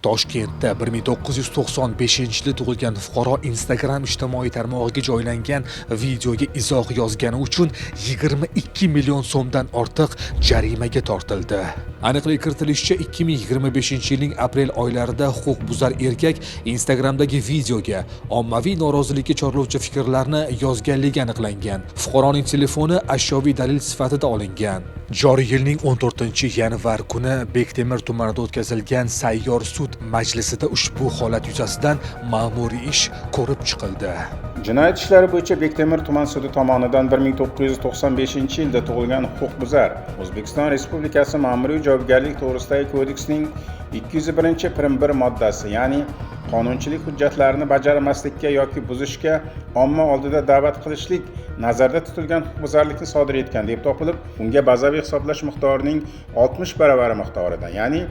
Toshkentda 1995-yilda tug'ilgan fuqaro Instagram ijtimoiy tarmog'iga joylangan videoga izoh yozgani uchun 22 million so'mdan ortiq jarimaga tortildi. Aniqlik kiritilishicha, 2025-yilning aprel oylarida huquqbuzar erkak Instagramdagi videoga ommaviy norozilikka chorlovchi fikrlarni yozganligi aniqlangan. Fuqaroning telefoni ashyoviy dalil sifatida olingan. Joriy yilning 14-yanvar kuni Bektemir tumanida o'tkazilgan sayyor sud majlisida ushbu holat yuzasidan ma'muriy ish ko'rib chiqildi. Jinoyat ishlari bo'yicha Bektemir tuman sudi tomonidan 1995-yilda tug'ilgan huquqbuzar O'zbekiston Respublikasi Ma'muriy javobgarlik to'g'risidagi kodeksning 201-1 moddasi, ya'ni qonunchilik hujjatlarini bajarmaslikka yoki buzishga omma oldida da'vat qilishlik nazarda tutilgan huquqbuzarlikni sodir etgan deb topilib, unga bazaviy hisoblash miqdorining 60 baravari miqdorida, ya'ni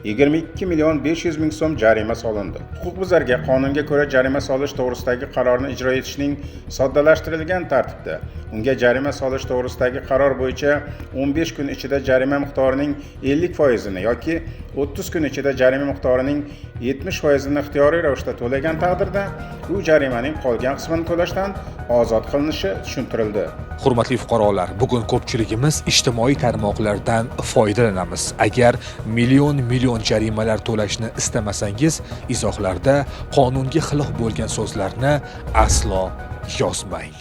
22 million 500 ming so'm jarima solindi. Huquqbuzarga qonunga ko'ra jarima solish to'g'risidagi qarorni ijro etishning soddalashtirilgan tartibda unga jarima solish to'g'risidagi qaror bo'yicha 15 kun ichida jarima miqdorining 50% yoki 30 kun ichida jarima miqdorining 70% ixtiyoriy ravishda to'lagan taqdirda u jarimaning qolgan qismini to'lashdan ozod qilinishi tushuntirildi. Hurmatli fuqarolar, bugun ko'pchiligimiz ijtimoiy tarmoqlardan foydalanamiz. Agar million jarimalar to'lashni istamasangiz, izohlarda qonunga xilof bo'lgan so'zlarni aslo yozmang.